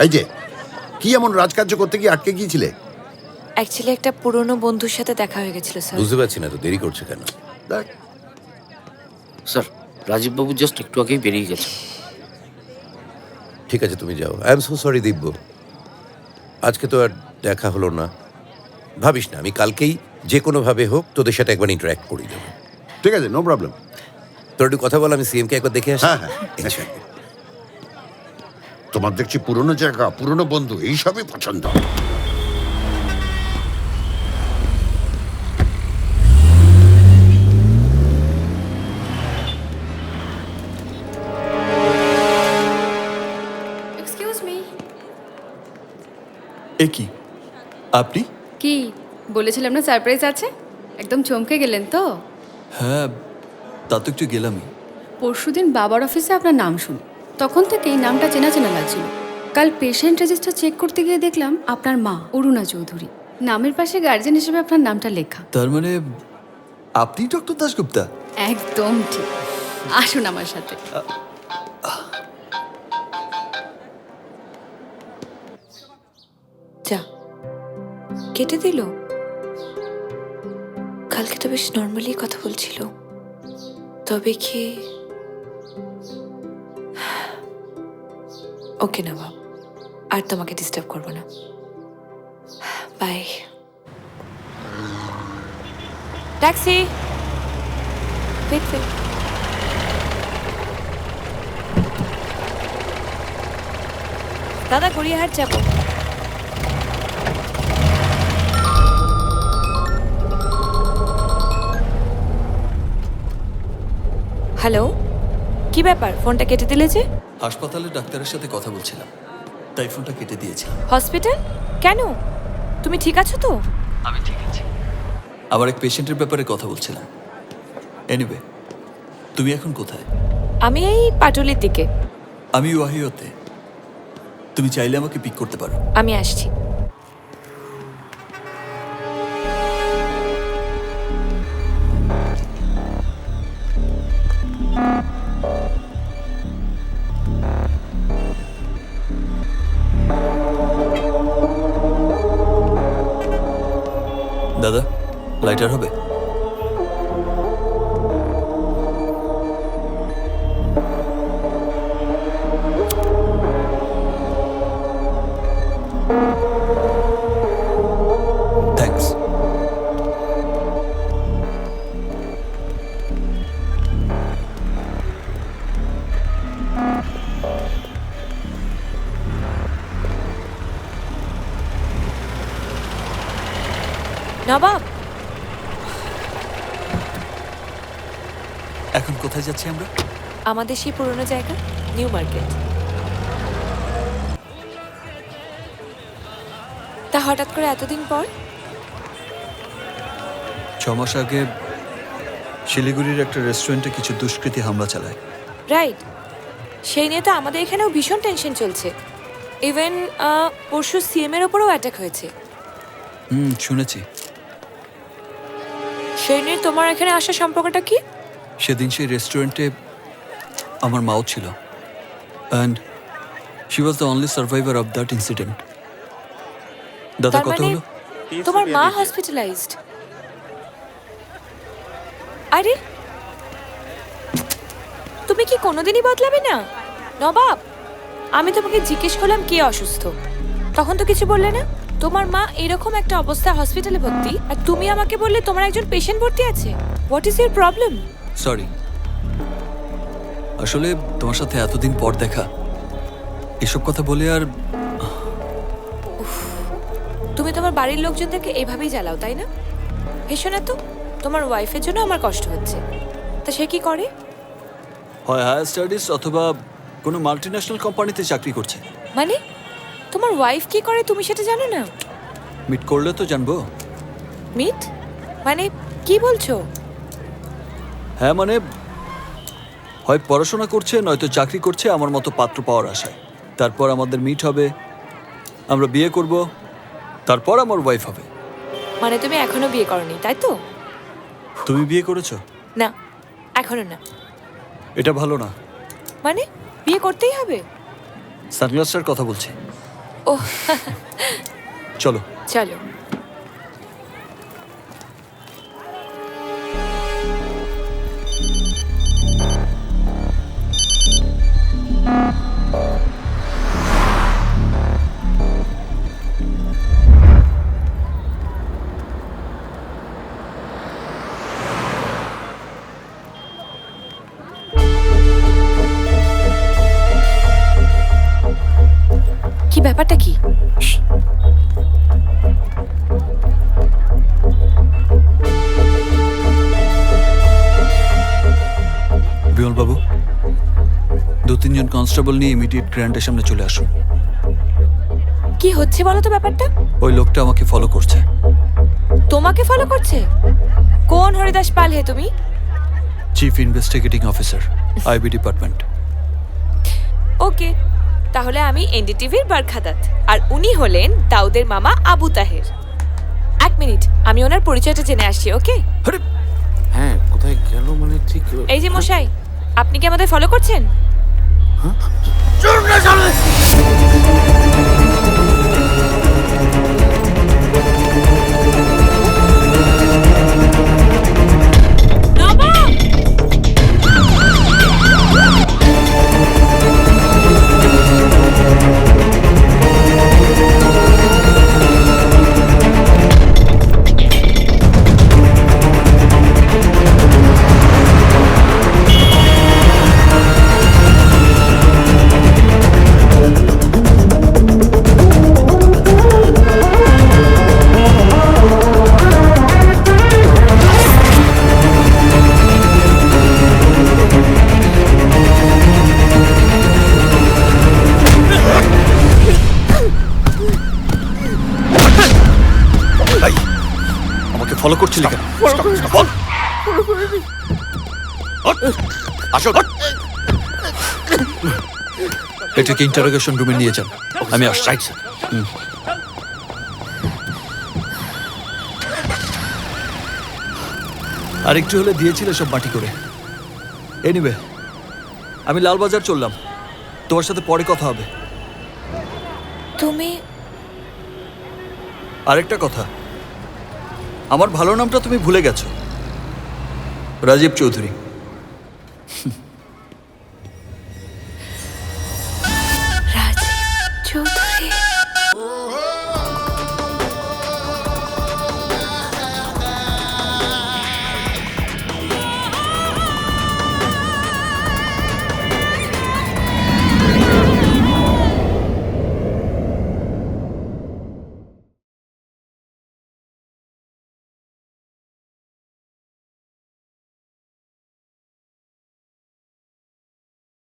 এই যে কি এমন রাজকার্য করতে গিয়ে আটকে গিয়েছিলে? অ্যাকচুয়ালি একটা পুরনো বন্ধুর সাথে দেখা হয়ে গেছিল স্যার। বুঝতে পারছি না তো দেরি করছে কেন। দেখ, স্যার রাজীববাবু জাস্ট একটু আগেই বেরিয়ে গেছে। ঠিক আছে তুমি যাও। আই এম সো সরি দিব্য, আজকে তো আর দেখা হলো না। ভাবিস না, আমি কালকেই যে কোনোভাবে হোক তোদের সাথে একবার ইন্টারাক্ট করে দেবো। ঠিক আছে, নো প্রবলেম। তোর একটু কথা বল, আমি সিএমকে একবার দেখে আসি। হ্যাঁ, আচ্ছা। তোমার দেখছি পুরনো জায়গা, পুরনো বন্ধু, এইসবই পছন্দ। Excuse me. এ কি আপনি? কি বলেছিলাম না সারপ্রাইজ আছে? একদম চমকে গেলেন তো? হ্যাঁ, তা তো একটু গেলামই। পরশুদিন বাবার অফিসে আপনার নাম শুনি, তখন থেকেই নামটা চেনা চেনা লাগছিল। কাল পেশেন্ট রেজিস্টার চেক করতে গিয়ে দেখলাম আপনার মা অরুণা চৌধুরী নামের পাশে গার্জেন হিসেবে আপনার নামটা লেখা। তার মানে আপনি ডক্টর দাশগুপ্তা? একদম ঠিক। আসুন আমার সাথে। যা কেটে দিল। কালকে তো বেশ নর্মালি কথা বলছিল, তবে কি ওকে না বাব, আর তোমাকে ডিস্টার্ব করবো না। বাই। ট্যাক্সি। Wait wait. দাদা গড়িয়াহাট যাবো। হ্যালো, কি ব্যাপার, ফোনটা কেটে দিলে যে? হাসপাতালে ডাক্তারের সাথে কথা বলছিলাম, তাই ফোনটা কেটে দিয়েছিলাম। হসপিটাল কেন? তুমি ঠিক আছো তো? আমি ঠিক আছি। আবার এক পেশেন্টের ব্যাপারে কথা বলছিলাম। এনিওয়ে, তুমি এখন কোথায়? আমি এই পাটুলির দিকে। আমি ওয়াহিওতে। তুমি চাইলে আমাকে পিক করতে পারো। আমি আসছি। দাদা, লাইটার হবে? থ্যাঙ্কস। নবাব, এখন কোথায় যাচ্ছি আমরা? আমাদের সেই পুরনো জায়গা, নিউ মার্কেট। তা হঠাৎ করে এতদিন পর? 6 মাস আগে শিলিগুড়ির একটা রেস্টুরেন্টে কিছু দুষ্কৃতী হামলা চালায়। রাইট, সেই নিয়ে তো আমাদের এখানেও ভীষণ টেনশন চলছে। ইভেন পরশু সিএম এর ওপরও অ্যাটাক হয়েছে। শুনেছি। সেই নিয়ে তোমার এখানে আসার সম্পর্কটা কি? সেদিন সেই রেস্টুরেন্টে আমার মাও ছিল, and she was the only survivor of that incident. দাদা, তার কত মানে হলো? তোমার মা হসপিটালাইজড? আরে তুমি কি কোনোদিনই বদলাবে না নবাব? আমি তোমাকে জিজ্ঞেস করলাম কে অসুস্থ, তখন তো কিছু বললে না। তোমার মা এরকম একটা অবস্থা হসপিটালে ভর্তি, আর তুমি আমাকে বললে তোমার একজন পেশেন্ট ভর্তি আছে। What is your problem? Sorry, আসলে তোমার সাথে এতদিন পর দেখা, এসব কথা বলে আর তুমি তোমার বাড়ির লোকজনদেরকে এভাবেই জ্বালাও, তাই না? হেসো না তো, তোমার ওয়াইফের জন্য আমার কষ্ট হচ্ছে। তা সে কি করে? হয় হায়ার স্টাডিজ অথবা কোনো মাল্টিন্যাশনাল কোম্পানিতে চাকরি করছে। মানে তোমার ওয়াইফ কি করে তুমি সেটা জানো না? মিট করলে তো জানবো। মিট মানে কি বলছো? হ্যাঁ, মানে হয় পড়াশোনা করছে, নয়তো চাকরি করছে আমার মতো পাত্র পাওয়ার আশায়। তারপর আমাদের মিট হবে, আমরা বিয়ে করব, তারপর আমার ওয়াইফ হবে। মানে তুমি এখনো বিয়ে করনি, তাই তো? তুমি বিয়ে করেছো? না, এখনো না। এটা ভালো না। মানে বিয়ে করতেই হবে? সানগ্লাসটার কথা বলছি। ও চলো। চলো। কি ব্যাপারটা কি? বিমল বাবু, 2-3 জন কনস্টেবল নিয়ে ইমিডিয়েট গ্র্যান্ডের সামনে চলে আসুন। কি হচ্ছে বলো তো ব্যাপারটা? ওই লোকটা আমাকে ফলো করছে। তোমাকে ফলো করছে? কোন হরিদাস পাল হে তুমি? Chief investigating officer, IB department. Okay, তাহলে আমি এনডিটিভির বারখাদাত, আর উনি হলেন দাউদের মামা আবু তাহের। 1 মিনিট, আমি ওনার পরিচয়টা জেনে আসছি। ওকে? আরে হ্যাঁ, কোথায় গেল মানে ঠিক। এই যে মশাই, আপনি কি আমাদের ফলো করছেন? নবাব! আমাকে ফলো করছিলি কেন? বল। আসো। এটাকে ইন্টারোগেশন রুমে নিয়ে যান, আমি আসছি। Right sir. আর একটু হলে দিয়েছিলে সব মাটি করে। এনিওয়ে, আমি লালবাজার চললাম, তোমার সাথে পরে কথা হবে। তুমি আরেকটা কথা, আমার ভালো নামটা তুমি ভুলে গেছো। রাজীব চৌধুরী।